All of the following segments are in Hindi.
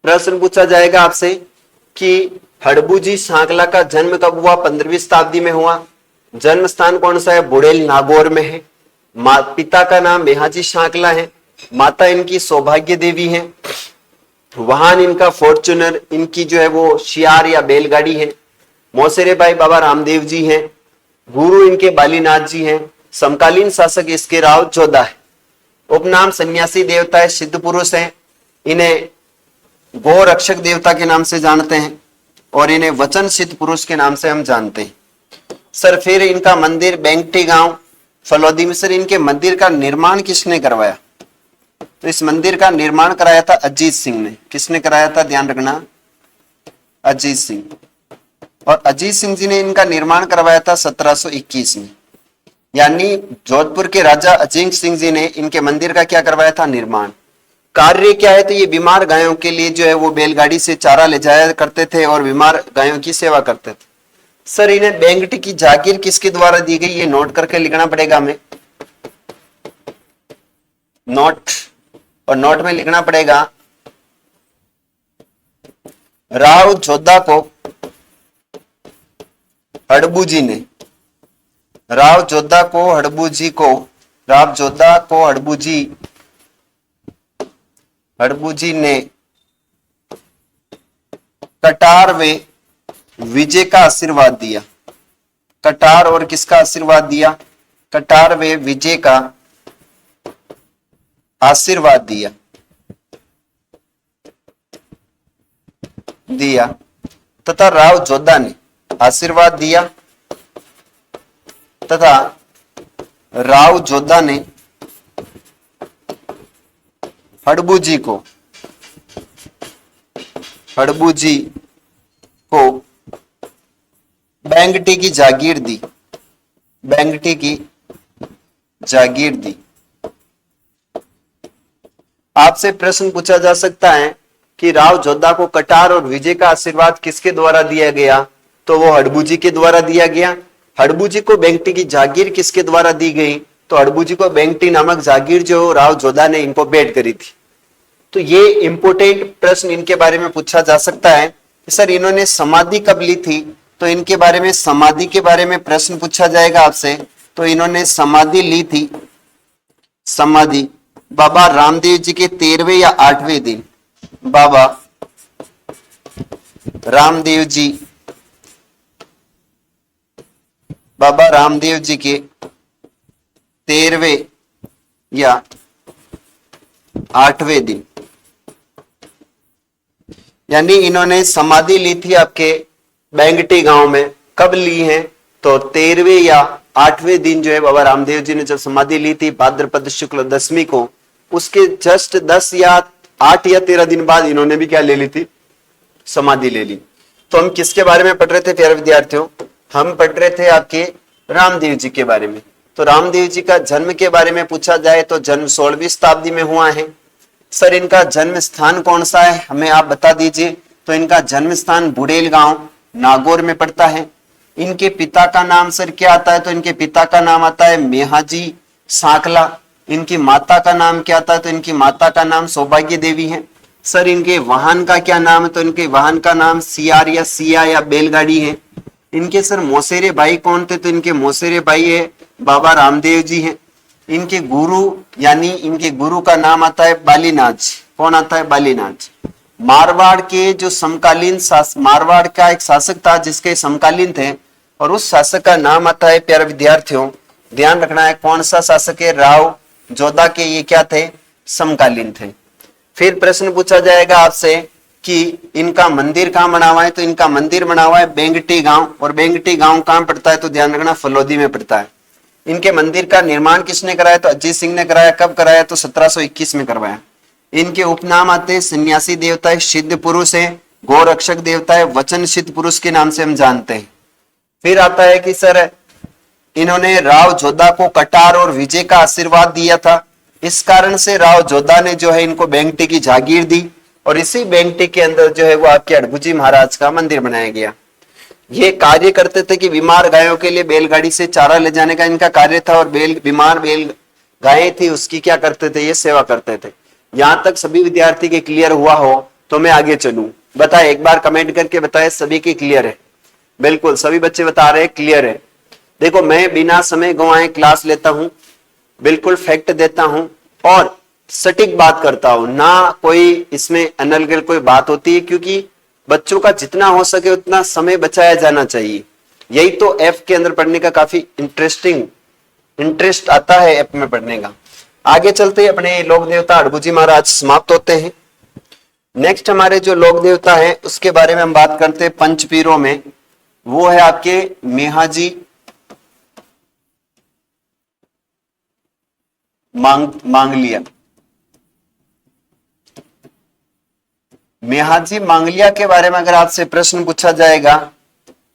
प्रश्न पूछा जाएगा आपसे कि हड़बूजी सांकला का जन्म कब हुआ? 15वीं शताब्दी में हुआ। जन्म स्थान कौन सा है? बुड़ेल नागौर में है। पिता का नाम मेहाजी सांकला है, माता इनकी सौभाग्य देवी है। वाहन इनका फॉर्च्यूनर, इनकी जो है वो शियार या बैलगाड़ी है। मौसेरे भाई बाबा रामदेव जी हैं। गुरु इनके बालीनाथ जी हैं। समकालीन शासक इसके राव जोधा है। उपनाम सन्यासी देवता है, सिद्ध पुरुष है। इन्हें गो रक्षक देवता के नाम से जानते हैं और इन्हें वचन सिद्ध पुरुष के नाम से हम जानते हैं। सर फिर इनका मंदिर बेंगटी गांव फलौदी में। सर इनके मंदिर का निर्माण किसने करवाया? तो इस मंदिर का निर्माण कराया था अजीत सिंह ने। किसने कराया था? ध्यान रखना, अजीत सिंह। और अजीत सिंह जी ने इनका निर्माण करवाया था 1721 में। यानी जोधपुर के राजा अजीत सिंह जी ने इनके मंदिर का क्या करवाया था? निर्माण। कार्य क्या है? तो ये बीमार गायों के लिए जो है वो बैलगाड़ी से चारा ले जाया करते थे और बीमार गायों की सेवा करते थे। सर इन्हें बेंगटी की जागीर किसके द्वारा दी गई? ये नोट करके लिखना पड़ेगा हमें, नोट। और नोट में लिखना पड़ेगा राव जोधा को हड़बूजी ने, राव जोधा को हड़बूजी को, राव जोधा को हड़बूजी ने कटार व विजय का आशीर्वाद दिया। कटार और किसका आशीर्वाद दिया? कटार व विजय का आशीर्वाद दिया तथा राव जोधा ने आशीर्वाद दिया तथा राव जोधा ने हड़बूजी को बेंगटी की जागीर दी। बेंगटी की जागीर दी। आपसे प्रश्न पूछा जा सकता है कि राव जोधा को कटार और विजय का आशीर्वाद किसके द्वारा दिया गया? तो वो हड़बूजी के द्वारा दिया गया। हड़बूजी को बेंगटी की जागीर किसके द्वारा दी गई? तो हड़बूजी को बेंगटी नामक जागीर जो राव जोधा ने इनको भेंट करी थी। तो ये इंपोर्टेंट प्रश्न इनके बारे में पूछा जा सकता है कि सर इन्होंने समाधि कब ली थी? तो इनके बारे में, समाधि के बारे में प्रश्न पूछा जाएगा आपसे। तो इन्होंने समाधि ली थी, समाधि बाबा रामदेव जी के 13वें या 8वें दिन। बाबा रामदेव जी के 13वें या 8वें दिन, यानी इन्होंने समाधि ली थी आपके बेंगटी गांव में। कब ली है? तो 13वें या 8वें दिन जो है बाबा रामदेव जी ने जब समाधि ली थी भाद्रपद शुक्ल दशमी को, उसके जस्ट 10 या 8 या 13 दिन बाद इन्होंने भी क्या ले ली थी? समाधि ले ली। तो हम किसके बारे में पढ़ रहे थे प्यारे विद्यार्थियों? हम पढ़ रहे थे आपके रामदेव जी के बारे में। तो रामदेव जी का जन्म के बारे में पूछा जाए तो जन्म 16वीं शताब्दी में हुआ है। सर इनका जन्म स्थान कौन सा है, हमें आप बता दीजिए। तो इनका जन्म स्थान बुड़ेल गांव नागौर में पड़ता है। इनके पिता का नाम सर क्या आता है? तो इनके पिता का नाम आता है मेहाजी सांकला। इनकी माता का नाम क्या आता है? तो इनकी माता का नाम सौभाग्य देवी है। सर इनके वाहन का क्या नाम है? तो इनके वाहन का नाम सियार या सिया या बैलगाड़ी है। इनके सर मौसेरे भाई कौन थे? तो इनके मौसेरे भाई है बाबा रामदेव जी हैं। इनके गुरु, यानी इनके गुरु का नाम आता है बालीनाथ जी। कौन आता है? बालीनाथ जी। मारवाड़ के जो समकालीन मारवाड़ का एक शासक था जिसके समकालीन थे, और उस शासक का नाम आता है प्यारे विद्यार्थियों, ध्यान रखना है कौन सा शासक है? राव जोधा के ये क्या थे? समकालीन थे। फिर प्रश्न पूछा जाएगा आपसे कि इनका मंदिर कहाँ बना हुआ है? तो इनका मंदिर बना हुआ है बेंगटी गांव। और बेंगटी गांव कहाँ पड़ता है? तो ध्यान रखना फलौदी में पड़ता है। इनके मंदिर का निर्माण किसने कराया? तो अजीत सिंह ने कराया। कब कराया? तो 1721 में करवाया। इनके उपनाम आते हैं सन्यासी देवता है, सिद्ध पुरुष है, गौ रक्षक देवता है, वचन सिद्ध पुरुष के नाम से हम जानते हैं। फिर आता है कि सर इन्होंने राव जोधा को कटार और विजय का आशीर्वाद दिया था। इस कारण से राव जोधा ने जो है इनको बेंगटी की जागीर दी और इसी बेंगटी के अंदर जो है वो आपके हड़बूजी महाराज का मंदिर बनाया गया। ये कार्य करते थे कि बीमार गायों के लिए बैलगाड़ी से चारा ले जाने का इनका कार्य था, और बीमार बैल गायें थी उसकी क्या करते थे? ये सेवा करते थे। यहां तक सभी विद्यार्थी के क्लियर हुआ हो तो मैं आगे चलूं। बताए, एक बार कमेंट करके बताए सभी की क्लियर है? बिल्कुल सभी बच्चे बता रहे हैं क्लियर है। देखो मैं बिना समय गंवाए क्लास लेता हूं, बिल्कुल फैक्ट देता हूं और सटीक बात करता हूं, ना कोई इसमें अनर्गल कोई बात होती है, क्योंकि बच्चों का जितना हो सके उतना समय बचाया जाना चाहिए। यही तो एफ के अंदर पढ़ने का काफी इंटरेस्ट आता है एफ में पढ़ने का। आगे चलते अपने लोक देवता अड़बुजी महाराज समाप्त होते हैं। नेक्स्ट हमारे जो लोक देवता है उसके बारे में हम बात करते हैं पंचपीरों में, वो है आपके मेहाजी मांगलिया। मेहाजी मांगलिया के बारे में अगर आपसे प्रश्न पूछा जाएगा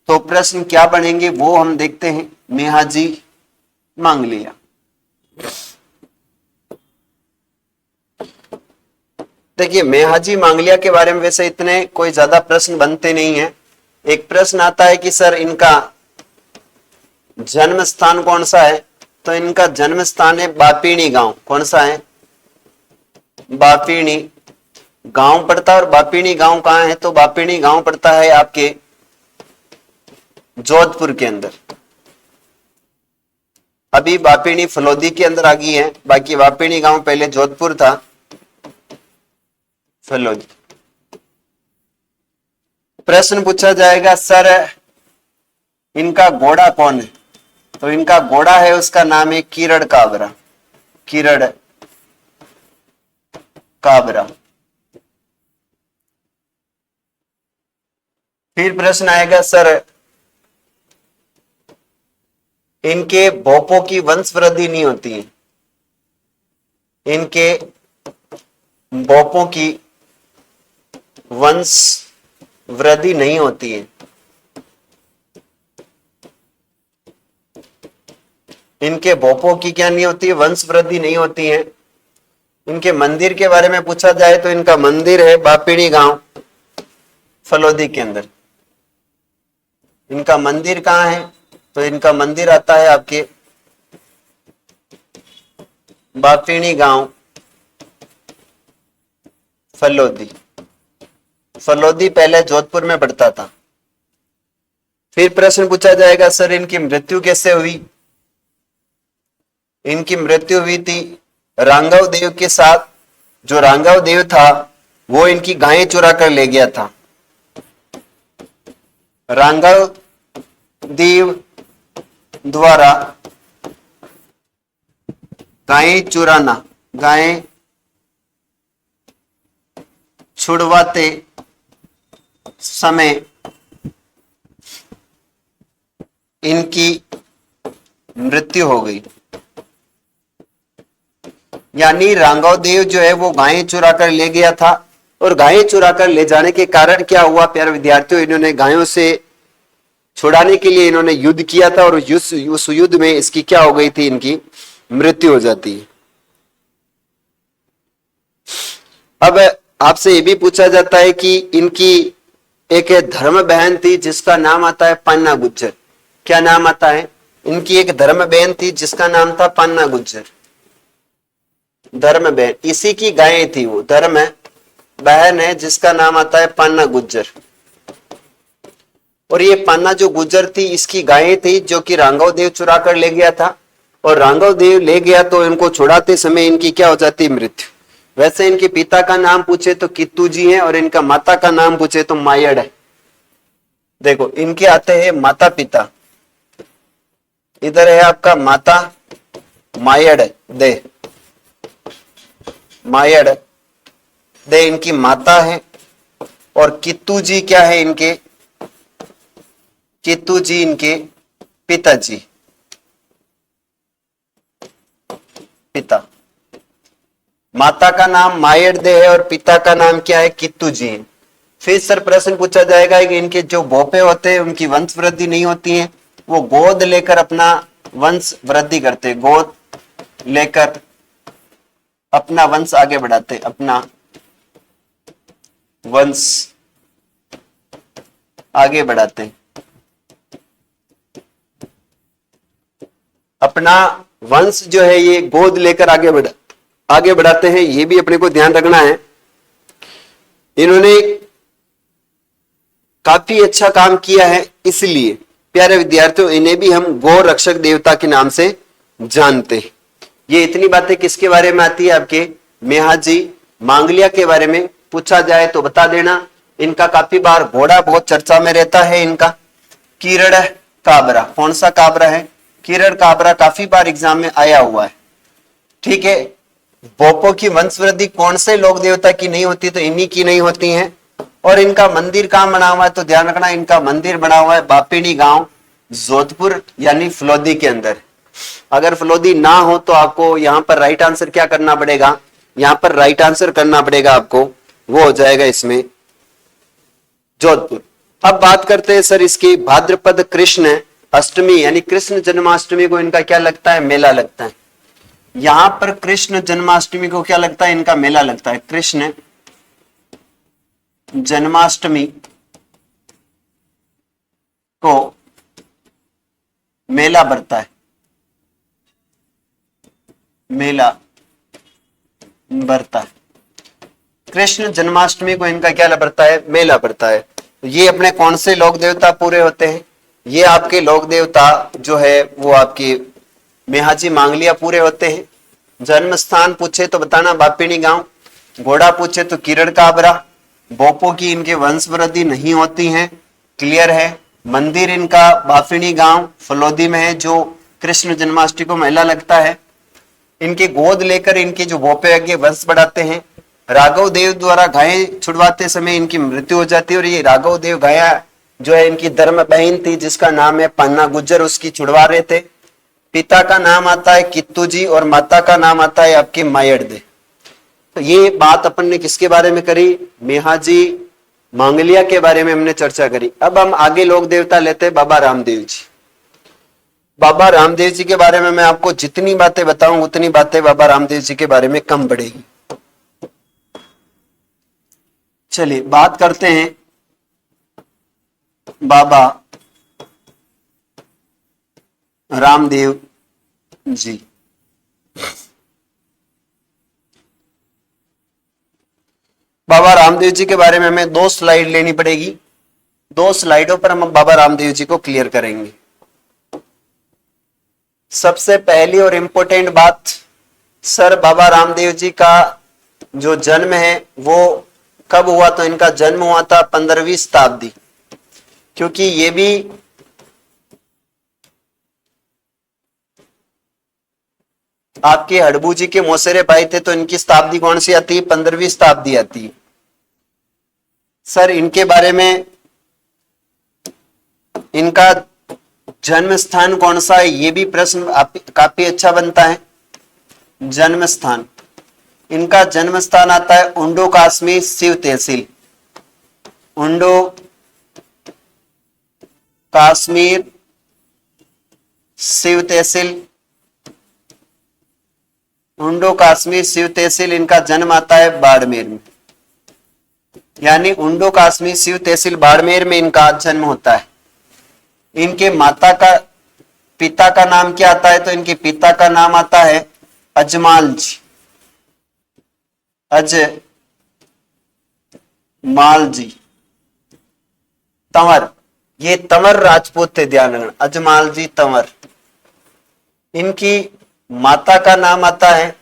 तो प्रश्न क्या बनेंगे वो हम देखते हैं। मेहाजी मांगलिया, देखिए मेहाजी मांगलिया के बारे में वैसे इतने कोई ज्यादा प्रश्न बनते नहीं है। एक प्रश्न आता है कि सर इनका जन्म स्थान कौन सा है, तो इनका जन्म स्थान है बापीणी गांव। कौन सा है? बापीणी गांव पड़ता है। और बापीणी गांव कहाँ है? तो बापीणी गांव पड़ता है आपके जोधपुर के अंदर। अभी बापीणी फलोदी के अंदर आ गई है, बाकी बापीणी गांव पहले जोधपुर था, फलोदी। प्रश्न पूछा जाएगा सर इनका घोड़ा कौन है, तो इनका घोड़ा है उसका नाम है किरण काबरा। किरण काबरा। फिर प्रश्न आएगा सर इनके भोपों की वंश वृद्धि नहीं होती है, इनके भोपों की वंश वृद्धि नहीं होती है। इनके भोपों की क्या नहीं होती है? वंश वृद्धि नहीं होती है। इनके मंदिर के बारे में पूछा जाए तो इनका मंदिर है बापीणी गांव फलोदी के अंदर। इनका मंदिर कहाँ है? तो इनका मंदिर आता है आपके बापीणी गांव फलोदी। फलोदी पहले जोधपुर में पड़ता था। फिर प्रश्न पूछा जाएगा सर इनकी मृत्यु कैसे हुई। इनकी मृत्यु हुई थी रांगव देव के साथ। जो रांगव देव था वो इनकी गायें चुरा कर ले गया था। रांगव देव द्वारा गायें चुराना, गायें छुड़वाते समय इनकी मृत्यु हो गई। यानी रांगव देव जो है वो गायें चुरा कर ले गया था, और गायें चुरा कर ले जाने के कारण क्या हुआ प्यारे विद्यार्थियों, इन्होंने गायों से छुड़ाने के लिए इन्होंने युद्ध किया था, और उस युद्ध में इसकी क्या हो गई थी? इनकी मृत्यु हो जाती है। अब आपसे ये भी पूछा जाता है कि इनकी एक धर्म बहन थी जिसका नाम आता है पन्ना गुज्जर। क्या नाम आता है? इनकी एक धर्म बहन थी जिसका नाम था पन्ना गुज्जर। धर्म बहन, इसी की गायें थी वो, धर्म बहन है जिसका नाम आता है पन्ना गुज्जर। और ये पन्ना जो गुज्जर थी इसकी गायें थी जो कि रांगव देव चुरा कर ले गया था, और रांगव देव ले गया तो इनको छुड़ाते समय इनकी क्या हो जाती? मृत्यु। वैसे इनके पिता का नाम पूछे तो कित्तू जी हैं, और इनका माता का नाम पूछे तो मायड़ है। देखो इनके आते हैं माता पिता, इधर है आपका माता मायड़ दे, मायड़ दे इनकी माता है, और कित्तू जी क्या है? इनके कित्तू जी इनके पिताजी, पिता। माता का नाम मायड़ दे है और पिता का नाम क्या है? कित्तू जी है। फिर सर प्रश्न पूछा जाएगा कि इनके जो भोपे होते हैं उनकी वंश वृद्धि नहीं होती है, वो गोद लेकर अपना वंश वृद्धि करते, गोद लेकर अपना वंश आगे बढ़ाते, अपना वंश आगे बढ़ाते, अपना वंश जो है ये गोद लेकर आगे बढ़ाते हैं। ये भी अपने को ध्यान रखना है। इन्होंने काफी अच्छा काम किया है, इसलिए प्यारे विद्यार्थियों इन्हें भी हम गौ रक्षक देवता के नाम से जानते हैं। ये इतनी बातें किसके बारे में आती है? आपके मेहाजी मांगलिया के बारे में पूछा जाए तो बता देना। इनका काफी बार घोड़ा बहुत चर्चा में रहता है। इनका किरण काबरा, कौन सा काबरा है? किरण काबरा काफी बार एग्जाम में आया हुआ है। ठीक है, बोपो की वंशवृद्धि कौन से लोक देवता की नहीं होती? तो इन्हीं की नहीं होती है। और इनका मंदिर कहां बना हुआ है? तो ध्यान रखना, इनका मंदिर बना हुआ है बापिनी गांव, जोधपुर यानी फलोदी के अंदर। अगर फलोदी ना हो तो आपको यहां पर राइट आंसर क्या करना पड़ेगा? यहां पर राइट आंसर करना पड़ेगा आपको, वो हो जाएगा इसमें जोधपुर। अब बात करते हैं सर इसकी भाद्रपद कृष्ण अष्टमी यानी कृष्ण जन्माष्टमी को इनका क्या लगता है? मेला लगता है। यहां पर कृष्ण जन्माष्टमी को क्या लगता है? इनका मेला लगता है। कृष्ण जन्माष्टमी को मेला बढ़ता है, मेला बढ़ता है। कृष्ण जन्माष्टमी को इनका क्या बढ़ता है? मेला बढ़ता है। तो ये अपने कौन से लोक देवता पूरे होते हैं? ये आपके लोक देवता जो है वो आपके मेहाजी मांगलिया पूरे होते हैं। जन्म स्थान पूछे तो बताना बापिनी गांव, घोड़ा पूछे तो किरण काबरा, बोपो की इनके वंशवृद्धि नहीं होती है, क्लियर है। मंदिर इनका बापिनी गांव फलोदी में है जो कृष्ण जन्माष्टमी को मेला लगता है। इनके गोद लेकर इनके जो भोपे आगे वंश बढ़ाते हैं। राघव देव द्वारा गाय छुड़वाते समय इनकी मृत्यु हो जाती है और ये राघव देव गाया जो है इनकी धर्म बहन थी जिसका नाम है पन्ना गुज्जर, उसकी छुड़वा रहे थे। पिता का नाम आता है कित्तू जी और माता का नाम आता है आपकी मायड़ दे। तो ये बात अपन ने किसके बारे में करी? मेहाजी मांगलिया के बारे में हमने चर्चा करी। अब हम आगे लोक देवता लेते हैं बाबा रामदेव जी। बाबा रामदेव जी के बारे में मैं आपको जितनी बातें बताऊं उतनी बातें बाबा रामदेव जी के बारे में कम पड़ेगी। चलिए बात करते हैं बाबा रामदेव जी। बाबा रामदेव जी के बारे में हमें 2 स्लाइड लेनी पड़ेगी। 2 स्लाइडों पर हम बाबा रामदेव जी को क्लियर करेंगे। सबसे पहली और इंपॉर्टेंट बात, सर बाबा रामदेव जी का जो जन्म है वो कब हुआ? तो इनका जन्म हुआ था 15वीं शताब्दी, क्योंकि ये भी आपके हड़बू जी के मौसेरे भाई थे। तो इनकी शताब्दी कौन सी आती है? 15वीं शताब्दी आती है। सर इनके बारे में, इनका जन्म स्थान कौन सा है? ये भी प्रश्न काफी अच्छा बनता है। जन्म स्थान, इनका जन्म स्थान आता है उंडो काश्मीर सिव तहसील, उंडो काश्मीर सिव तहसील, उंडो काश्मीर सिव तहसील। इनका जन्म आता है बाड़मेर में, यानी उंडो काश्मीर सिव तहसील बाड़मेर में इनका जन्म होता है। इनके पिता का नाम क्या आता है? तो इनके पिता का नाम आता है अजमाल जी, अजमाल जी तंवर। ये तंवर राजपूत थे, ध्यान रखना, अजमाल जी तंवर। इनकी माता का नाम आता है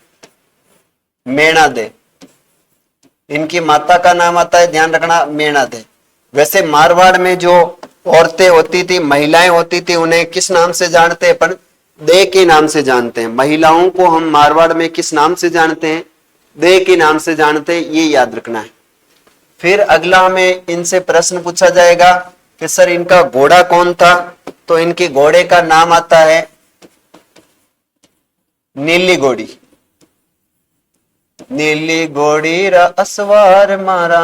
मेणा दे, इनकी माता का नाम आता है, ध्यान रखना, मेणा दे। वैसे मारवाड़ में जो औरतें होती थी, महिलाएं होती थी, उन्हें किस नाम से जानते हैं? अपन दे के नाम से जानते हैं। महिलाओं को हम मारवाड़ में किस नाम से जानते हैं? दे के नाम से जानते हैं, ये याद रखना है। फिर अगला हमें इनसे प्रश्न पूछा जाएगा कि सर इनका घोड़ा कौन था? तो इनके घोड़े का नाम आता है नीली घोड़ी, नीली घोड़ी रा असवार मारा,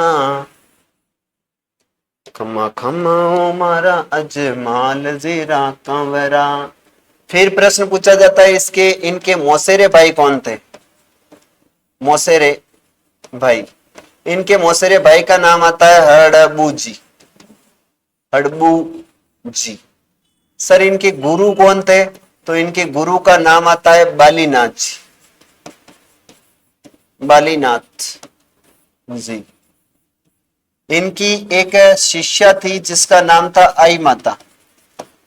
खमा खमा ओ मारा अजमाल जीरा कंवरा। फिर प्रश्न पूछा जाता है इसके, इनके मौसेरे भाई कौन थे? मौसेरे भाई, इनके मौसेरे भाई का नाम आता है हड़बू जी, हड़बू जी। सर इनके गुरु कौन थे? तो इनके गुरु का नाम आता है बालीनाथ जी, बालीनाथ जी। इनकी एक शिष्या थी जिसका नाम था आई माता।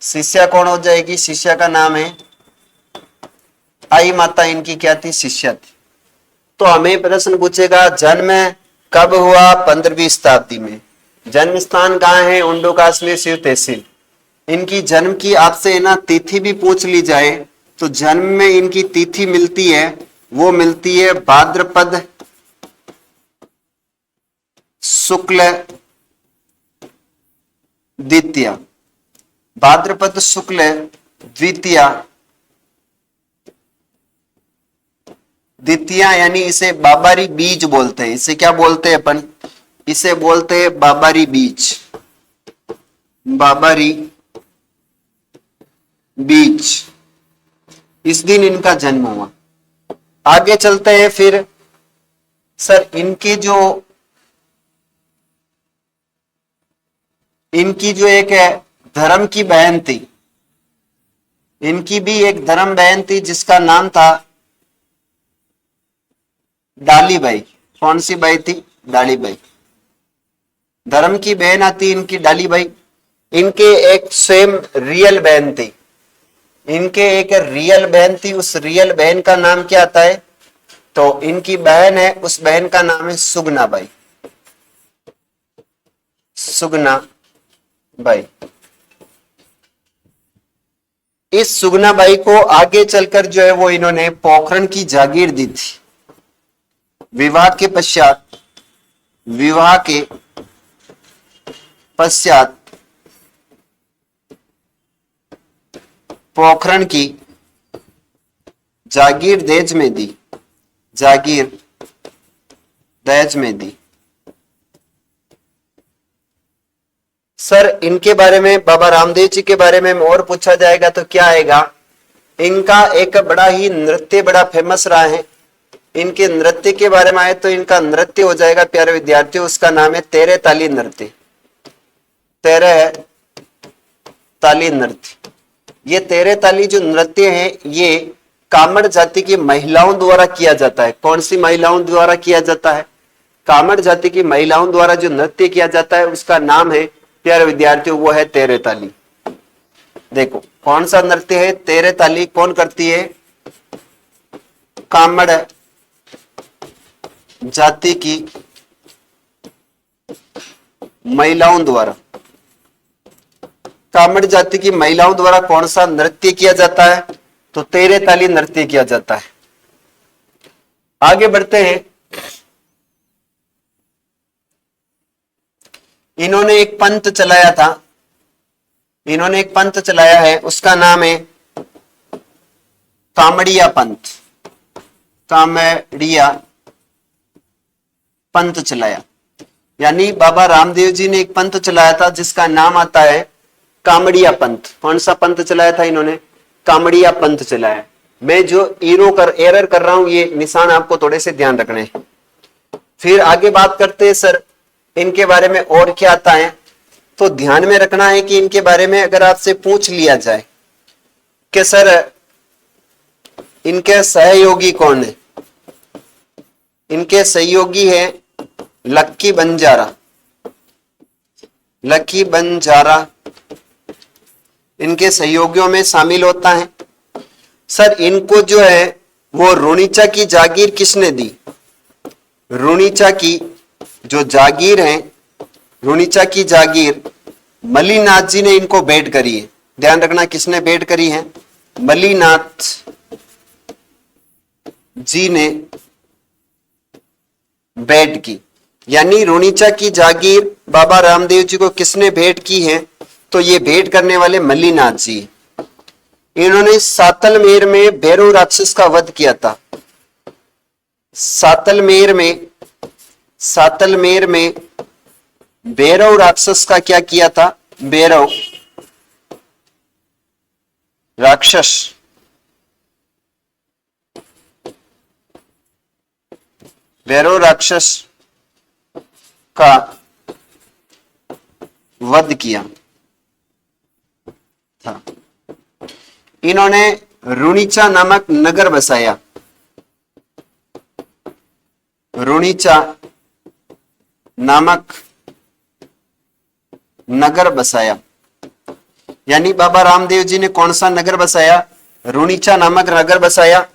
शिष्या कौन हो जाएगी? शिष्या का नाम है आई माता। इनकी क्या थी? शिष्या थी। तो हमें प्रश्न पूछेगा जन्म कब हुआ? 15वीं शताब्दी में। जन्म स्थान कहाँ है? उंडो कश्मीर शिव तहसील। इनकी जन्म की आपसे ना तिथि भी पूछ ली जाए तो जन्म में इनकी तिथि मिलती है, वो मिलती है भाद्रपद शुक्ल द्वितीया। भाद्रपद शुक्ल द्वितीया, द्वितीया यानी इसे बाबारी बीज बोलते हैं। इसे क्या बोलते हैं अपन? इसे बोलते हैं बाबारी बीज। बाबारी बीज, इस दिन इनका जन्म हुआ। आगे चलते हैं फिर। सर इनकी जो एक है धर्म की बहन थी, इनकी भी एक धर्म बहन थी जिसका नाम था डाली बाई। कौन सी बाई थी? डाली बाई। धर्म की बहन आती इनकी डाली बाई। इनके एक स्वयं रियल बहन थी, इनके एक रियल बहन थी। उस रियल बहन का नाम क्या आता है? तो इनकी बहन है, उस बहन का नाम है सुगना बाई। Sugna by. इस सुगना बाई को आगे चलकर जो है वो इन्होंने पोखरण की जागीर दी थी। विवाह के पश्चात पोखरण की जागीर दहेज में दी। जागीर दहेज में दी। सर इनके बारे में, बाबा रामदेव जी के बारे में और पूछा जाएगा तो क्या आएगा? इनका एक बड़ा ही नृत्य बड़ा फेमस रहा है। इनके नृत्य के बारे में आए तो इनका नृत्य हो जाएगा प्यारे विद्यार्थियों, उसका नाम है तेरे ताली नृत्य। तेरे ताली नृत्य। ये तेरे ताली जो नृत्य है ये कामड़ जाति की महिलाओं द्वारा किया जाता है। कौन सी महिलाओं द्वारा किया जाता है? कामड़ जाति की महिलाओं द्वारा जो नृत्य किया जाता है उसका नाम है प्यारे विद्यार्थियों वो है तेरे ताली। देखो कौन सा नृत्य है? तेरे ताली। कौन करती है? कामड़ जाति की महिलाओं द्वारा। कामड़ जाति की महिलाओं द्वारा कौन सा नृत्य किया जाता है? तो तेरे ताली नृत्य किया जाता है। आगे बढ़ते हैं। इन्होंने एक पंथ चलाया था, इन्होंने एक पंथ चलाया है, उसका नाम है कामड़िया पंथ। कामड़िया पंथ चलाया, यानी बाबा रामदेव जी ने एक पंथ चलाया था जिसका नाम आता है कामड़िया पंथ। कौन सा पंथ चलाया था इन्होंने? कामड़िया पंथ चलाया। मैं जो एरर कर रहा हूं ये निशान आपको थोड़े से ध्यान रखने हैं। फिर आगे बात करते हैं सर इनके बारे में और क्या आता है। तो ध्यान में रखना है कि इनके बारे में अगर आपसे पूछ लिया जाए कि सर इनके सहयोगी कौन है? इनके सहयोगी है लक्की बंजारा। लक्की बंजारा इनके सहयोगियों में शामिल होता है। सर इनको जो है वो रुणीचा की जागीर किसने दी? रुणीचा की जो जागीर है, रुणीचा की जागीर मलीनाथ जी ने इनको भेंट करी है। ध्यान रखना किसने भेंट करी है? मलीनाथ जी ने भेंट की। यानी रुणीचा की जागीर बाबा रामदेव जी को किसने भेंट की है? तो ये भेंट करने वाले मल्लीनाथ जी। इन्होंने सातलमेर में भैरव राक्षस का वध किया था। सातलमेर में भैरव राक्षस का क्या किया था? भैरव राक्षस का वध किया था। इन्होंने रुणीचा नामक नगर बसाया। रुणीचा नामक नगर बसाया। यानी बाबा रामदेव जी ने कौन सा नगर बसाया? रुणीचा नामक नगर बसाया।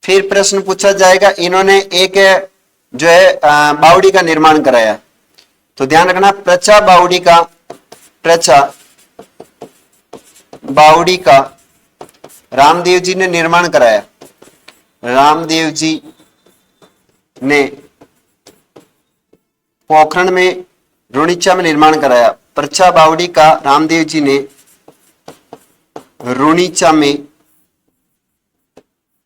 फिर प्रश्न पूछा जाएगा, इन्होंने एक जो है बावड़ी का निर्माण कराया। तो ध्यान रखना, प्रचा बावड़ी का रामदेव जी ने निर्माण कराया। रामदेव जी ने पोखरण में, रुणीचा में निर्माण कराया। प्रचा बावड़ी का रामदेव जी ने रुणीचा में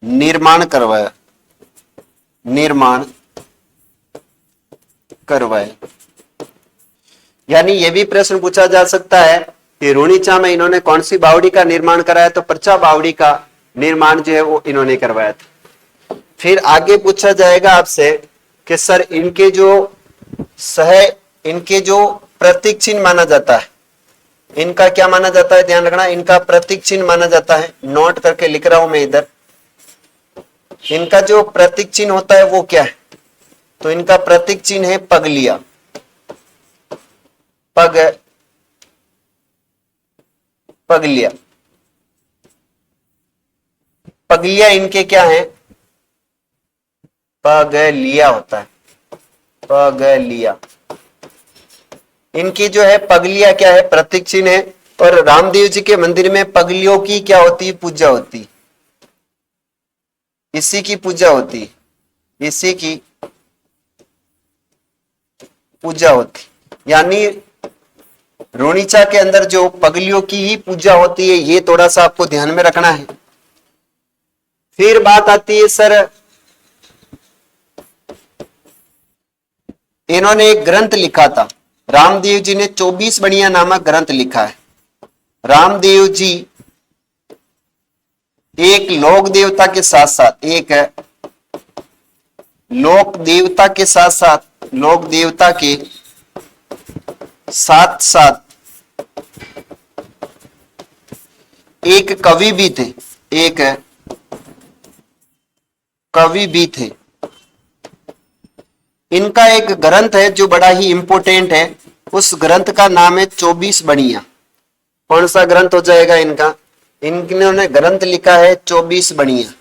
निर्माण करवाया। यानी यह भी प्रश्न पूछा जा सकता है कि रुणीचा में इन्होंने कौन सी बावड़ी का निर्माण कराया? तो प्रचा बावड़ी का निर्माण जो है वो इन्होंने करवाया था। फिर आगे पूछा जाएगा आपसे कि सर इनके जो प्रतीक चिन्ह माना जाता है, इनका क्या माना जाता है? ध्यान रखना, इनका प्रतीक चिन्ह माना जाता है। नोट करके लिख रहा हूं मैं इधर। इनका जो प्रतीक चिन्ह होता है वो क्या है? तो इनका प्रतीक चिन्ह है पगलिया। पगलिया इनके क्या है? पगलिया होता है। पगलिया इनकी जो है पगलिया क्या है? प्रतीक चिन्ह है। और रामदेव जी के मंदिर में पगलियों की क्या होती है? पूजा होती। इसी की पूजा होती। इसी की पूजा होती। यानी रुणीचा के अंदर जो पगलियों की ही पूजा होती है, ये थोड़ा सा आपको ध्यान में रखना है। फिर बात आती है सर, इन्होंने एक ग्रंथ लिखा था। रामदेव जी ने 24 बणिया नामक ग्रंथ लिखा है। रामदेव जी एक लोक देवता के साथ साथ एक कवि भी थे। इनका एक ग्रंथ है जो बड़ा ही इंपॉर्टेंट है। उस ग्रंथ का नाम है 24 बणिया। कौन सा ग्रंथ हो जाएगा इनका? इन्होंने ग्रंथ लिखा है 24 बणिया।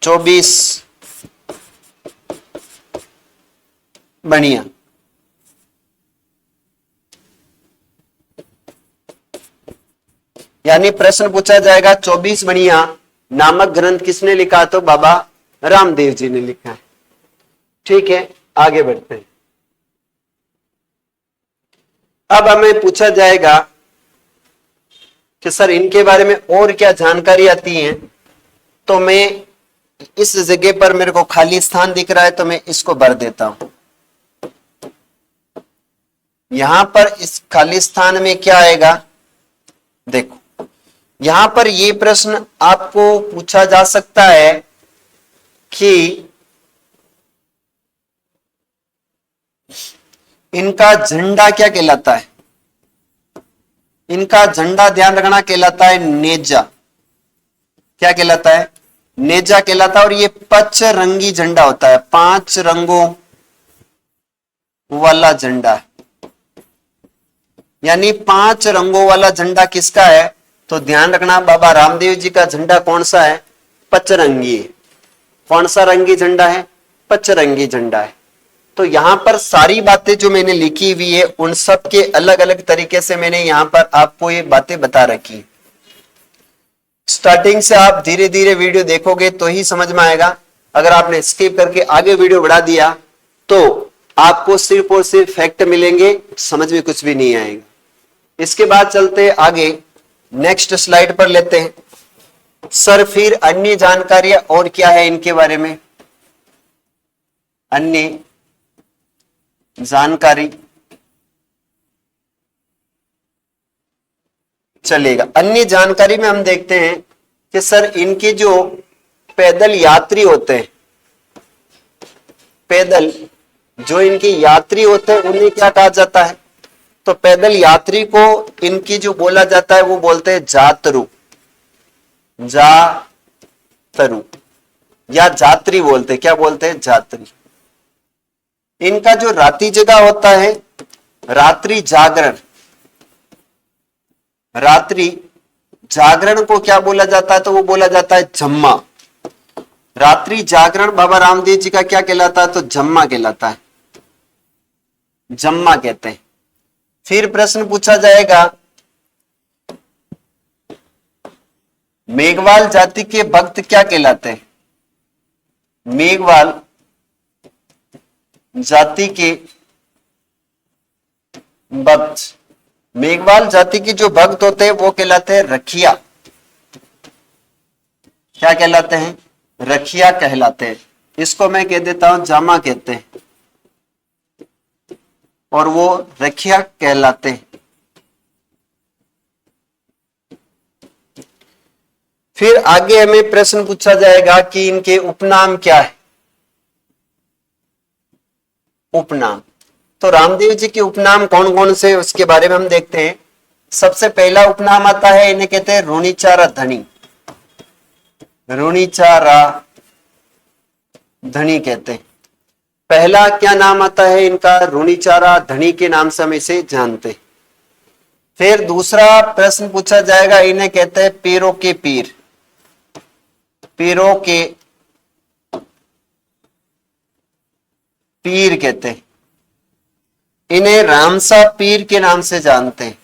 24 बणिया। यानी प्रश्न पूछा जाएगा 24 बणिया नामक ग्रंथ किसने लिखा? तो बाबा रामदेव जी ने लिखा है। ठीक है, आगे बढ़ते हैं। अब हमें पूछा जाएगा कि सर इनके बारे में और क्या जानकारी आती है। तो मैं इस जगह पर मेरे को खाली स्थान दिख रहा है, तो मैं इसको भर देता हूं। यहां पर इस खाली स्थान में क्या आएगा? देखो, यहां पर ये प्रश्न आपको पूछा जा सकता है कि इनका झंडा क्या कहलाता है? इनका झंडा ध्यान रखना कहलाता है नेजा। क्या कहलाता है? नेजा कहलाता है। और ये पंचरंगी झंडा होता है। 5 रंगों वाला झंडा। यानी 5 रंगों वाला झंडा किसका है? तो ध्यान रखना, बाबा रामदेव जी का झंडा कौन सा है? पंचरंगी है। कौन सा रंगी झंडा है? पंचरंगी झंडा है। तो यहां पर सारी बातें जो मैंने लिखी हुई है, उन सब के अलग अलग तरीके से मैंने यहां पर आपको ये बातें बता रखी। स्टार्टिंग से आप धीरे धीरे वीडियो देखोगे तो ही समझ में आएगा। अगर आपने स्किप करके आगे वीडियो बढ़ा दिया तो आपको सिर्फ और सिर्फ फैक्ट मिलेंगे, समझ में कुछ भी नहीं आएगा। इसके बाद चलते आगे, नेक्स्ट स्लाइड पर लेते हैं। सर फिर अन्य जानकारियां और क्या है इनके बारे में? अन्य जानकारी चलेगा। अन्य जानकारी में हम देखते हैं कि सर इनके जो पैदल यात्री होते हैं, पैदल जो इनके यात्री होते हैं उन्हें क्या कहा जाता है? तो पैदल यात्री को इनकी जो बोला जाता है वो बोलते हैं जातरू। जातरू या जात्री बोलते हैं। क्या बोलते हैं? जात्री। इनका जो रात्रि जगह होता है, रात्रि जागरण, रात्रि जागरण को क्या बोला जाता है? तो वो बोला जाता है जम्मा। रात्रि जागरण बाबा रामदेव जी का क्या कहलाता है? तो जम्मा कहलाता है, जम्मा कहते हैं। फिर प्रश्न पूछा जाएगा, मेघवाल जाति के भक्त क्या कहलाते हैं? मेघवाल जाति के भक्त, मेघवाल जाति के जो भक्त होते हैं वो कहलाते हैं रखिया। क्या कहलाते हैं? रखिया कहलाते हैं। इसको मैं कह देता हूं जामा कहते हैं, और वो रखिया कहलाते हैं। फिर आगे हमें प्रश्न पूछा जाएगा कि इनके उपनाम क्या है? उपनाम, तो रामदेव जी के उपनाम कौन कौन से उसके बारे में हम देखते हैं। सबसे पहला उपनाम आता है, इन्हें कहते हैं रुणिचारा धनी। रुणिचारा धनी कहते हैं। पहला क्या नाम आता है इनका? रुणिचारा धनी के नाम से हम इसे जानते हैं। फिर दूसरा प्रश्न पूछा जाएगा, इन्हें कहते हैं पीरों के पीर। पीरों के पीर कहते हैं। इन्हें रामसा पीर के नाम से जानते हैं।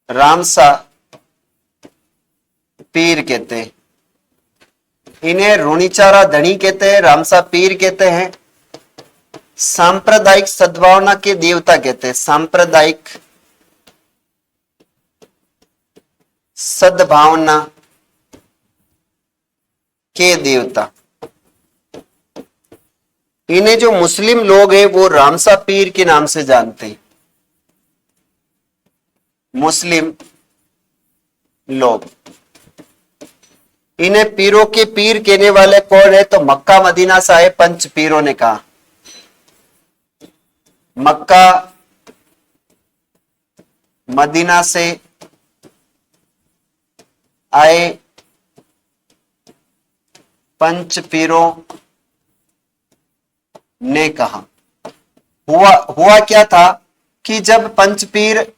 रामसा पीर कहते हैं। इन्हें रुणिचारा धनी कहते हैं, रामसा पीर कहते हैं। सांप्रदायिक सद्भावना के देवता कहते हैं। सांप्रदायिक सद्भावना के देवता। इन्हें जो मुस्लिम लोग हैं वो रामसा पीर के नाम से जानते हैं। मुस्लिम लोग इन्हें पीरों के पीर कहने वाले कौन है? तो मक्का मदीना से आए पंच पीरों ने कहा। मक्का मदीना से आए पंच पीरों ने कहा। हुआ क्या था कि जब पंच पीर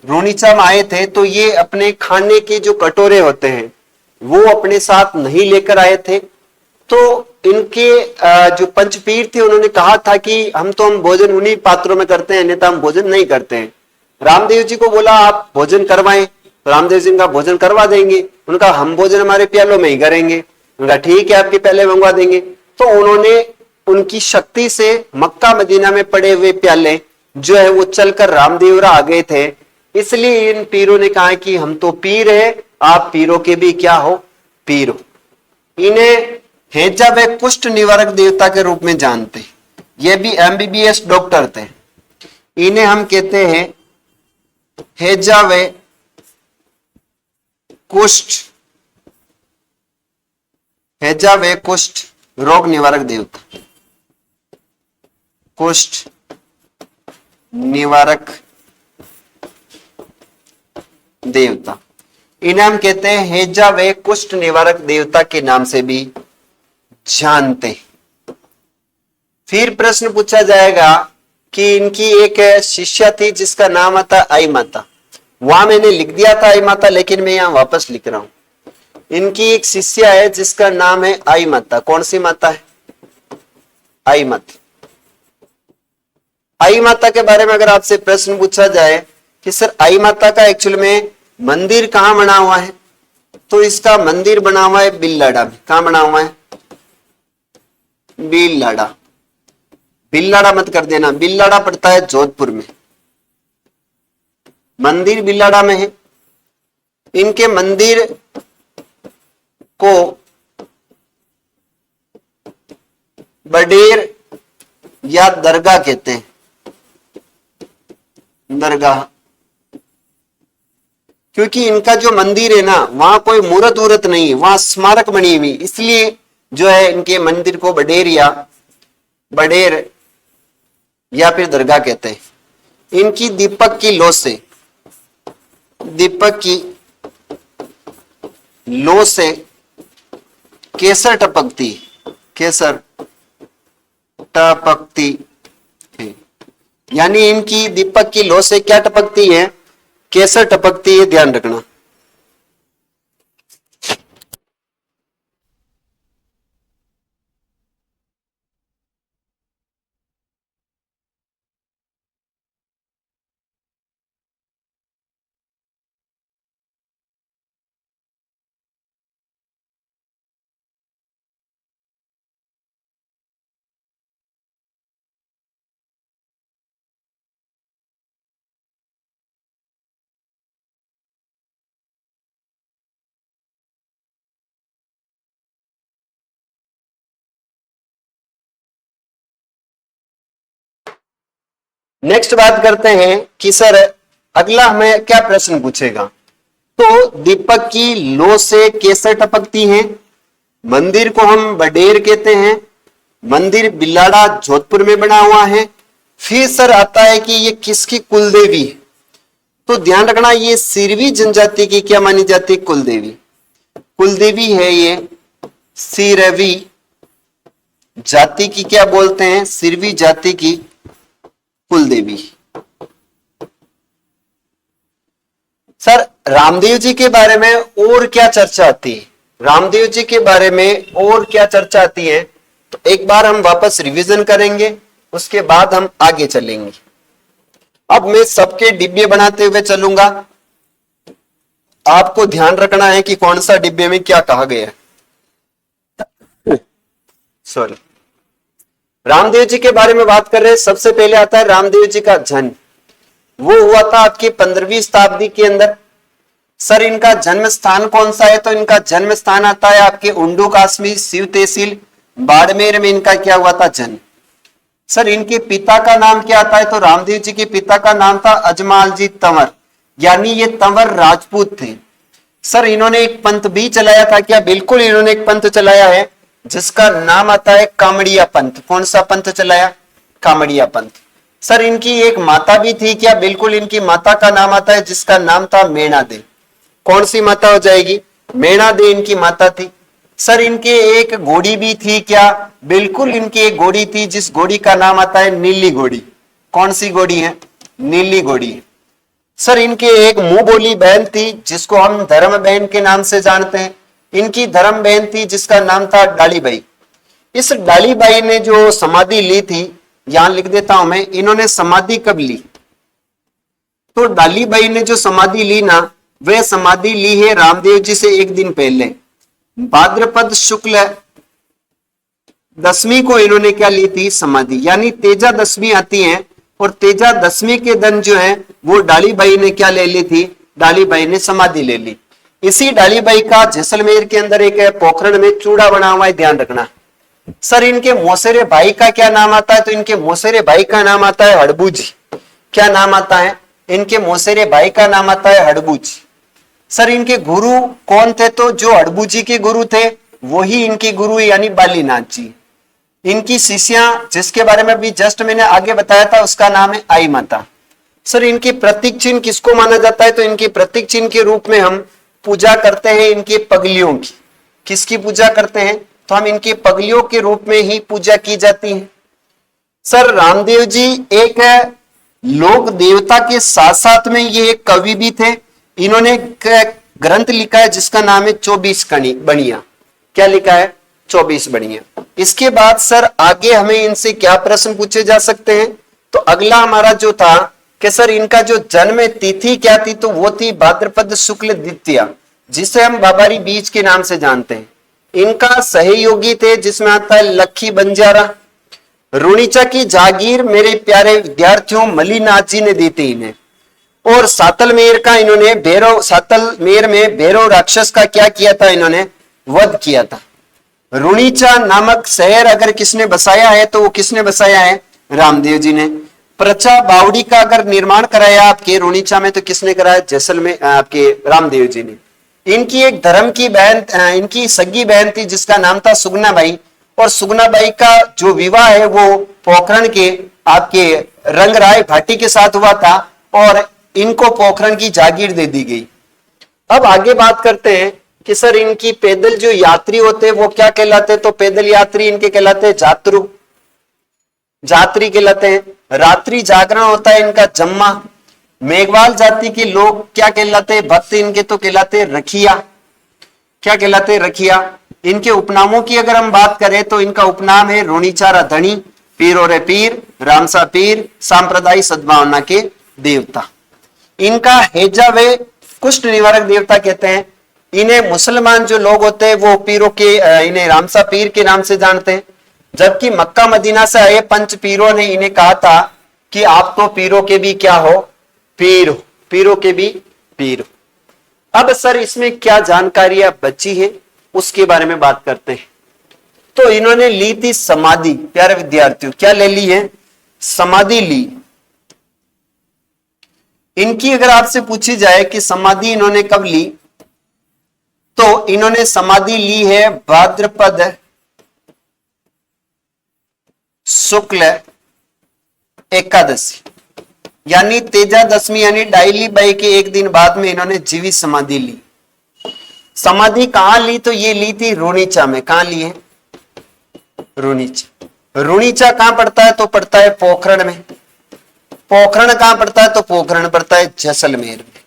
रूनीचा में आए थे तो ये अपने खाने के जो कटोरे होते हैं वो अपने साथ नहीं लेकर आए थे। तो इनके जो पंचपीर थे उन्होंने कहा था कि हम भोजन उन्हीं पात्रों में करते हैं, अन्यथा हम भोजन नहीं करते हैं। रामदेव जी को बोला आप भोजन करवाएं, तो रामदेव जी का भोजन करवा देंगे। उनका हम भोजन हमारे प्यालों में ही करेंगे। उनका ठीक है आपके प्याले मंगवा देंगे। तो उन्होंने उनकी शक्ति से मक्का मदीना में पड़े हुए प्याले जो है वो चलकर रामदेवरा आ गए थे। इसलिए इन पीरों ने कहा कि हम तो पीर है, आप पीरों के भी क्या हो? पीर हो। इन्हें हेजा व कुष्ठ निवारक देवता के रूप में जानते। ये भी एमबीबीएस डॉक्टर थे। इन्हें हम कहते हैं हेजा व कुष्ठ, हेजा व कुष्ठ रोग निवारक देवता, कुष्ठ निवारक देवता। इन्हें हम कहते हैं हेजा व कुष्ठ निवारक देवता के नाम से भी जानते। फिर प्रश्न पूछा जाएगा कि इनकी एक शिष्या थी जिसका नाम आता आई माता। वहां मैंने लिख दिया था आई माता, लेकिन मैं यहां वापस लिख रहा हूं। इनकी एक शिष्या है जिसका नाम है आई माता। कौन सी माता है? आई माता। आई माता के बारे में अगर आपसे प्रश्न पूछा जाए कि सर आई माता का एक्चुअल में मंदिर कहां बना हुआ है, तो इसका मंदिर बना हुआ है बिल्लाड़ा में। कहां बना हुआ है? बिल्लाड़ा। बिल्लाड़ा मत कर देना, बिल्लाड़ा पड़ता है जोधपुर में। मंदिर बिल्लाड़ा में है। इनके मंदिर को बडेर या दरगाह कहते हैं। दरगाह, क्योंकि इनका जो मंदिर है ना वहां कोई मूर्त वूरत नहीं है, वहां स्मारक बनी हुई, इसलिए जो है इनके मंदिर को बडेर या फिर दरगाह कहते हैं। इनकी दीपक की लो से, दीपक की लो से केसर टपकती, केसर टपकती है, यानी इनकी दीपक की लो से क्या टपकती है, केसर टपकती है, ध्यान रखना। नेक्स्ट बात करते हैं कि सर अगला हमें क्या प्रश्न पूछेगा। तो दीपक की लो से केसर टपकती है, मंदिर को हम बडेर कहते हैं, मंदिर बिलाड़ा जोधपुर में बना हुआ है, फिर सर आता है कि ये किसकी कुलदेवी है। तो ध्यान रखना ये सिरवी जनजाति की क्या मानी जाती है, कुलदेवी। कुलदेवी है ये सिरवी जाति की, क्या बोलते हैं, सिरवी जाति की कुलदेवी। सर रामदेव जी के बारे में और क्या चर्चा आती है, रामदेव जी के बारे में और क्या चर्चा आती है, तो एक बार हम वापस रिवीजन करेंगे, उसके बाद हम आगे चलेंगे। अब मैं सबके डिब्बे बनाते हुए चलूंगा, आपको ध्यान रखना है कि कौन सा डिब्बे में क्या कहा गया है। सॉरी, रामदेव जी के बारे में बात कर रहे हैं। सबसे पहले आता है रामदेव जी का जन्म, वो हुआ था आपकी 15वीं शताब्दी के अंदर। सर इनका जन्म स्थान कौन सा है, तो इनका जन्म स्थान आता है आपके उंडू काश्मीर शिव तहसील बाड़मेर में इनका क्या हुआ था, जन्म। सर इनके पिता का नाम क्या आता है, तो रामदेव जी के पिता का नाम था अजमाल जी तंवर, यानी ये तंवर राजपूत थे। सर इन्होंने एक पंथ भी चलाया था क्या, बिल्कुल इन्होंने एक पंथ चलाया है जिसका नाम आता है कामड़िया पंथ। कौन सा पंथ चलाया, कामड़िया पंथ। सर इनकी एक माता भी थी क्या, बिल्कुल इनकी माता का नाम आता है जिसका नाम था मेणा दे। कौन सी माता हो जाएगी, मेणा दे इनकी माता थी। सर इनके एक घोड़ी भी थी क्या, बिल्कुल इनकी एक घोड़ी थी जिस घोड़ी का नाम आता है नीली घोड़ी। कौन सी घोड़ी है, नीली घोड़ी। सर इनके एक मुंह बोली बहन थी जिसको हम धर्म बहन के नाम से जानते हैं। इनकी धर्म बहन थी जिसका नाम था डालीबाई। इस डालीबाई ने जो समाधि ली थी, यहां लिख देता हूं मैं, इन्होंने समाधि कब ली, तो डालीबाई ने जो समाधि ली ना, वह समाधि ली है रामदेव जी से एक दिन पहले, भाद्रपद शुक्ल दशमी को इन्होंने क्या ली थी, समाधि। यानी तेजा दशमी आती है और तेजा दशमी के दिन जो है वो डालीबाई ने क्या ले ली थी, डालीबाई ने समाधि ले ली। इसी डालीबाई का जैसलमेर के अंदर एक पोखरण में चूड़ा बना हुआ है, ध्यान रखना। सर इनके मौसेरे भाई का क्या नाम आता है, तो इनके मौसेरे भाई का नाम आता है हड़बूजी। क्या नाम आता है, इनके मौसेरे भाई का नाम आता है हड़बूजी। सर इनके गुरु कौन थे, तो जो हड़बूजी के गुरु थे वही इनके गुरु यानी बालीनाथ जी। इनकी शिष्या जिसके बारे में भी जस्ट मैंने आगे बताया था उसका नाम है आई माता। सर इनके प्रतीक चिन्ह किसको माना जाता है, तो इनके प्रतीक चिन्ह के रूप में हम पूजा करते हैं इनके पगलियों की। किसकी पूजा करते हैं, तो हम इनके पगलियों के रूप में ही पूजा की जाती है। सर रामदेव जी एक लोक देवता के साथ साथ में ये एक कवि भी थे। इन्होंने ग्रंथ लिखा है जिसका नाम है 24 बणिया। क्या लिखा है, 24 बणिया। इसके बाद सर आगे हमें इनसे क्या प्रश्न पूछे जा सकते हैं, तो अगला हमारा जो था कि सर इनका जो जन्म तिथि क्या थी, तो वो थी भाद्रपद शुक्ल द्वितीया, जिसे हम बाबारी बीज के नाम से जानते हैं। इनका सहयोगी थे जिसमें आता है लखी बंजारा। रुणीचा की जागीर मेरे प्यारे विद्यार्थियों मलिनाथ जी ने दी थी इन्हें। और सातलमेर का इन्होंने सातलमेर में भैरव राक्षस का क्या किया था, इन्होंने वध किया था। रुणीचा नामक शहर अगर किसने बसाया है, तो वो किसने बसाया है, रामदेव जी ने। प्रचा बावड़ी का अगर निर्माण कराया आपके रुणीचा में, तो किसने कराया, जैसलमेर आपके रामदेव जी ने। इनकी एक धर्म की बहन, इनकी सगी बहन थी जिसका नाम था सुगनाबाई। और सुगनाबाई का जो विवाह है वो पोखरण के आपके रंगराय भाटी के साथ हुआ था और इनको पोखरण की जागीर दे दी गई। अब आगे बात करते हैं कि सर इनकी पैदल जो यात्री होते हैं वो क्या कहलाते हैं, तो पैदल यात्री इनके कहलाते हैं जातरू। जात्री कहलाते हैं। रात्रि जागरण होता है इनका जम्मा। मेघवाल जाति के लोग क्या कहलाते हैं? भक्त। इनके तो कहलाते हैं रखिया। क्या कहलाते हैं? रखिया। इनके उपनामों की अगर हम बात करें तो इनका उपनाम है रोनीचारा धनी, पीर और पीर, रामसा पीर, सांप्रदायिक सद्भावना के देवता। इनका हेजा वे कुष्ठ निवारक देवता कहते हैं। इन्हें मुसलमान जो लोग होते हैं वो पीरों के इन्हें रामसा पीर के नाम से जानते हैं। जबकि मक्का मदीना से आए पंच पीरों ने इन्हें कहा था कि आप तो पीरों के भी क्या हो? पीर हो। पीरों के भी पीर हो। अब सर इसमें क्या जानकारियां बची है उसके बारे में बात करते हैं। तो इन्होंने ली थी समाधि। प्यारे विद्यार्थियों, क्या ले ली है? समाधि ली। इनकी अगर आपसे पूछी जाए कि समाधि इन्होंने कब ली, तो इन्होंने समाधि ली है भाद्रपद शुक्ल एकादशी, यानी तेजा दशमी, यानी डायली बाई के एक दिन बाद में इन्होंने जीवित समाधि ली। समाधि कहां ली? तो ये ली थी रुणीचा में। कहां ली है? रुणीचा। रुणीचा कहां पड़ता है? तो पड़ता है पोखरण में। पोखरण कहां पड़ता है? तो पोखरण पड़ता है जैसलमेर में।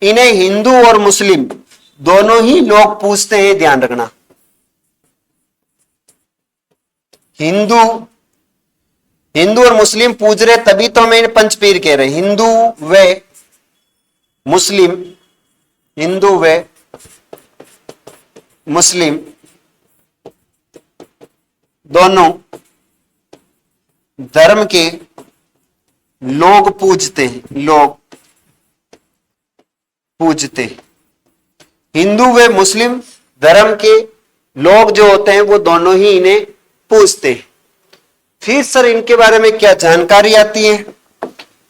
इन्हें हिंदू और मुस्लिम दोनों ही लोग पूछते हैं, ध्यान रखना। हिंदू और मुस्लिम पूज रहे, तभी तो हमें पंचपीर कह रहे। हिंदू व मुस्लिम, हिंदू व मुस्लिम दोनों धर्म के लोग पूजते हैं। लोग पूजते हैं। हिंदू व मुस्लिम धर्म के लोग जो होते हैं वो दोनों ही इन्हें पूजते हैं। फिर सर इनके बारे में क्या जानकारी आती है?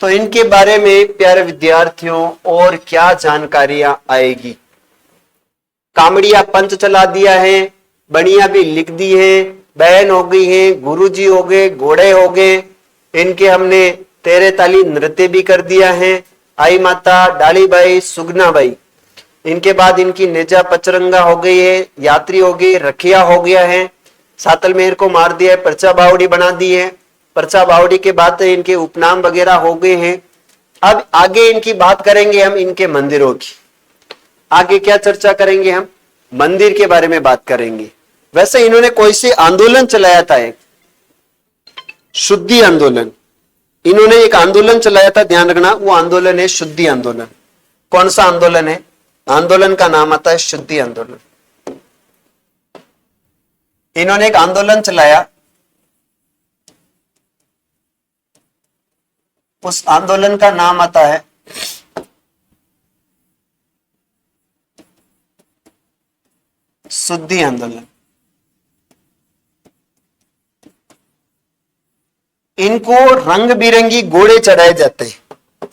तो इनके बारे में प्यारे विद्यार्थियों और क्या जानकारियां आएगी? कामड़िया पंच चला दिया है, बनिया भी लिख दी है, बहन हो गई है, गुरुजी हो गए, घोड़े हो गए, इनके हमने तेरे ताली नृत्य भी कर दिया है, आई माता, डाली बाई, सुगना बाई। इनके बाद इनकी नेजा पचरंगा हो गई है, यात्री हो गई, रखिया हो गया है, सातल मेहर को मार दिया है, पर्चा बावड़ी बना दी है। पर्चा बावड़ी के बाद इनके उपनाम वगैरह हो गए हैं। अब आगे इनकी बात करेंगे हम इनके मंदिरों की। आगे क्या चर्चा करेंगे? हम मंदिर के बारे में बात करेंगे। वैसे इन्होंने कोई से आंदोलन चलाया था, एक शुद्धि आंदोलन। इन्होंने एक आंदोलन चलाया था, ध्यान रखना, वो आंदोलन है शुद्धि आंदोलन। कौन सा आंदोलन है? आंदोलन का नाम आता है शुद्धि आंदोलन। इन्होंने एक आंदोलन चलाया, उस आंदोलन का नाम आता है शुद्धि आंदोलन। इनको रंग बिरंगी घोड़े चढ़ाए जाते हैं।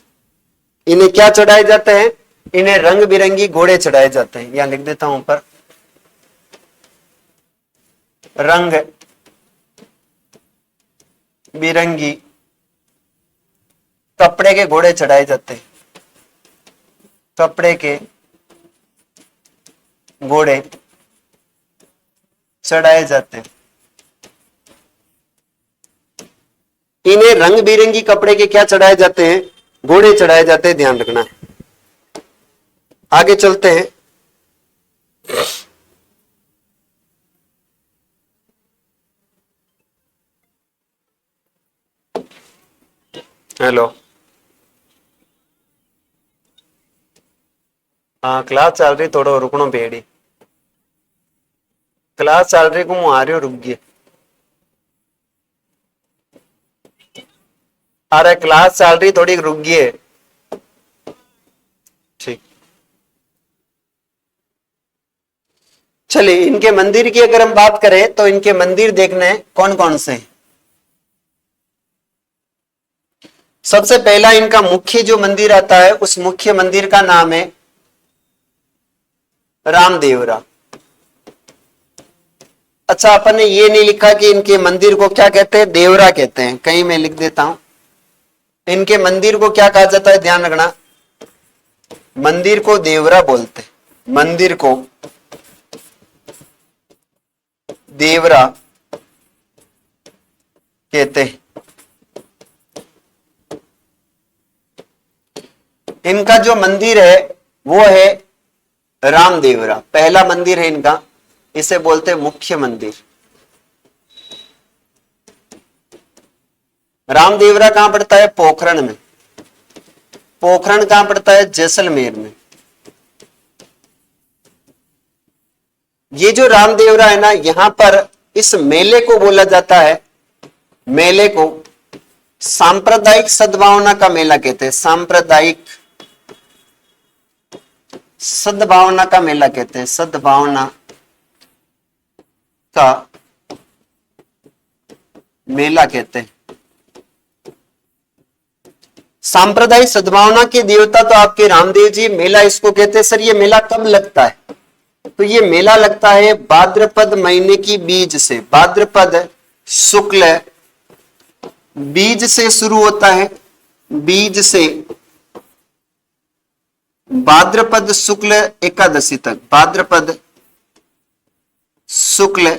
इन्हें क्या चढ़ाए जाते हैं? इन्हें रंग बिरंगी घोड़े चढ़ाए जाते हैं। यहां लिख देता हूं ऊपर, रंग बिरंगी कपड़े के घोड़े चढ़ाए जाते हैं। कपड़े के घोड़े चढ़ाए जाते हैं। इन्हें रंग बिरंगी कपड़े के क्या चढ़ाए जाते हैं? घोड़े चढ़ाए जाते हैं, ध्यान रखना है। आगे चलते हैं। हेलो, हाँ क्लास चल रही, थोड़ा रुकनो पेड़ी। क्लास चल रही को आ रही हो, रुक गए। अरे क्लास चल रही, थोड़ी रुक गई। ठीक, चलिए इनके मंदिर की अगर हम बात करें तो इनके मंदिर देखने कौन कौन से हैं। सबसे पहला इनका मुख्य जो मंदिर आता है, उस मुख्य मंदिर का नाम है रामदेवरा। अच्छा, अपन ने ये नहीं लिखा कि इनके मंदिर को क्या कहते हैं? देवरा कहते हैं। कहीं मैं लिख देता हूं, इनके मंदिर को क्या कहा जाता है? ध्यान रखना, मंदिर को देवरा बोलते हैं। मंदिर को देवरा कहते हैं। इनका जो मंदिर है वो है रामदेवरा, पहला मंदिर है इनका, इसे बोलते हैं मुख्य मंदिर। रामदेवरा कहां पड़ता है? पोखरण में। पोखरण कहां पड़ता है? जैसलमेर में। ये जो रामदेवरा है ना, यहां पर इस मेले को बोला जाता है, मेले को सांप्रदायिक सद्भावना का मेला कहते हैं। सांप्रदायिक सद्भावना का मेला कहते हैं, सद्भावना का मेला कहते हैं। सांप्रदायिक सद्भावना के देवता तो आपके रामदेव जी, मेला इसको कहते हैं। सर ये मेला कब लगता है? तो ये मेला लगता है भाद्रपद महीने की बीज से, भाद्रपद शुक्ल बीज से शुरू होता है, बीज से भाद्रपद शुक्ल एकादशी तक, भाद्रपद शुक्ल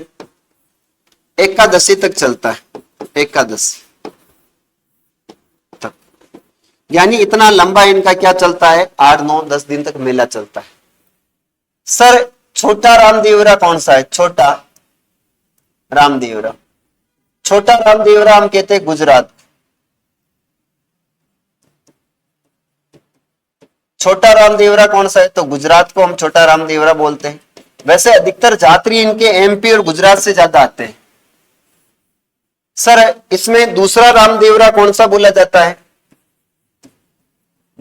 एकादशी तक चलता है, एकादशी तक। यानी इतना लंबा इनका क्या चलता है? 8-9-10 दिन तक मेला चलता है। सर छोटा रामदेवरा कौन सा है? छोटा रामदेवरा, छोटा रामदेवरा हम कहते हैं गुजरात। छोटा रामदेवरा कौन सा है? तो गुजरात को हम छोटा रामदेवरा बोलते हैं। वैसे अधिकतर यात्री इनके एमपी और गुजरात से ज्यादा आते हैं। सर इसमें दूसरा रामदेवरा कौन सा बोला जाता है?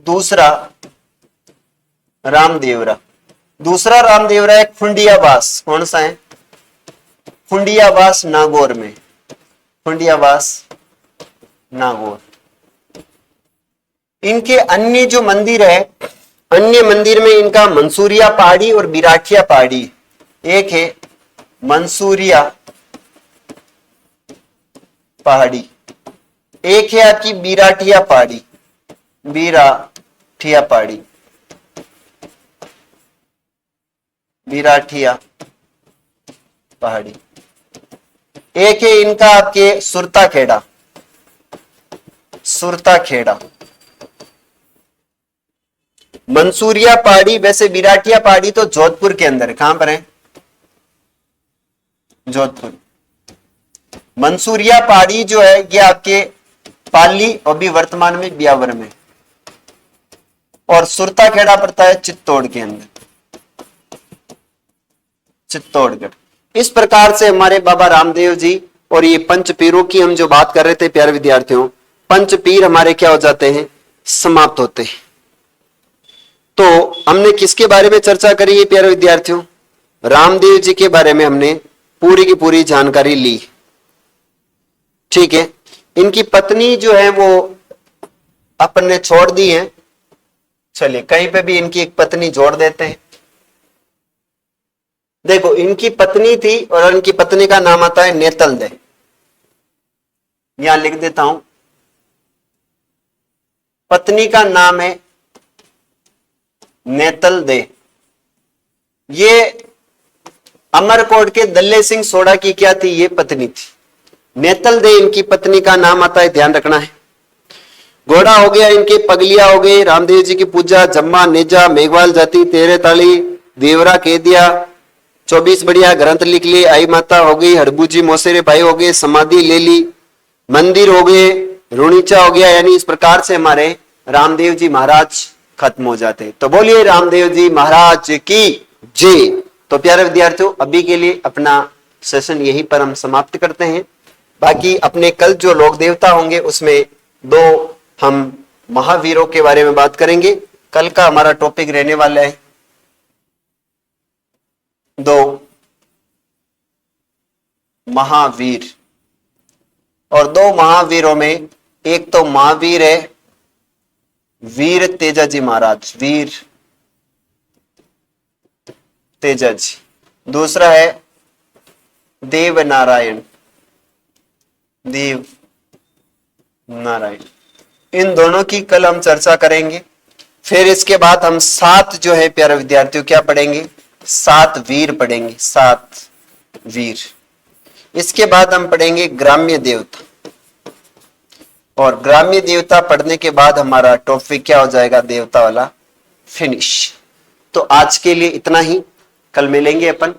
दूसरा रामदेवरा, दूसरा रामदेवरा है खुंडियावास। कौन सा है? खुंडियावास नागौर में, खुंडियावास नागौर। इनके अन्य जो मंदिर है, अन्य मंदिर में इनका मंसूरिया पहाड़ी और बिराठिया पहाड़ी। एक है मंसूरिया पहाड़ी, एक है आपकी बिराठिया पहाड़ी, बिराठिया पहाड़ी, बिराठिया पहाड़ी। एक है इनका आपके सुरता खेड़ा, सुरता खेड़ा। मंसूरिया पहाड़ी, वैसे बिराठिया पहाड़ी तो जोधपुर के अंदर है। कहां पर है? जोधपुर। मंसूरिया पहाड़ी जो है ये आपके पाली और भी वर्तमान में ब्यावर में, और सुरता खेड़ा पड़ता है चित्तौड़ के अंदर, चित्तौड़गढ़। इस प्रकार से हमारे बाबा रामदेव जी और ये पंच पीरों की हम जो बात कर रहे थे प्यारे विद्यार्थियों, पंच पीर हमारे क्या हो जाते हैं? समाप्त होते हैं। तो हमने किसके बारे में चर्चा करी है प्यारे विद्यार्थियों? रामदेव जी के बारे में हमने पूरी की पूरी जानकारी ली। ठीक है, इनकी पत्नी जो है वो अपन ने छोड़ दी है। चलिए कहीं पे भी इनकी एक पत्नी जोड़ देते हैं। देखो इनकी पत्नी थी और इनकी पत्नी का नाम आता है नेतल दे। यहां लिख देता हूं, पत्नी का नाम है नेतल दे। ये अमरकोट के दल्ले सिंह सोढ़ा की क्या थी? ये पत्नी थी। नेतल दे इनकी पत्नी का नाम आता है, ध्यान रखना है। घोड़ा हो गया इनके, पगलिया हो गई, रामदेव जी की पूजा, जम्मा नेजा, मेघवाल जाति, तेरे ताली, देवरा कह दिया, 24 बढ़िया ग्रंथ लिख लिए, आई माता हो गई, हड़बूजी मौसेरे भाई हो गए, समाधि ले ली, मंदिर हो गए, रुणीचा हो गया। यानी इस प्रकार से हमारे रामदेव जी महाराज खत्म हो जाते। तो बोलिए रामदेव जी महाराज की जय। तो प्यारे विद्यार्थियों अभी के लिए अपना सेशन यहीं पर हम समाप्त करते हैं। बाकी अपने कल जो लोक देवता होंगे उसमें 2 हम महावीरों के बारे में बात करेंगे। कल का हमारा टॉपिक रहने वाला है 2 महावीर, और 2 महावीरों में एक तो महावीर है वीर तेजाजी महाराज, वीर तेजाजी। दूसरा है देव नारायण, देव नारायण। इन दोनों की कल हम चर्चा करेंगे। फिर इसके बाद हम 7 जो है प्यारे विद्यार्थियों क्या पढ़ेंगे? 7 वीर पढ़ेंगे, 7 वीर। इसके बाद हम पढ़ेंगे ग्राम्य देवता। और ग्राम्य देवता पढ़ने के बाद हमारा टॉपिक क्या हो जाएगा, देवता वाला फिनिश। तो आज के लिए इतना ही, कल मिलेंगे अपन।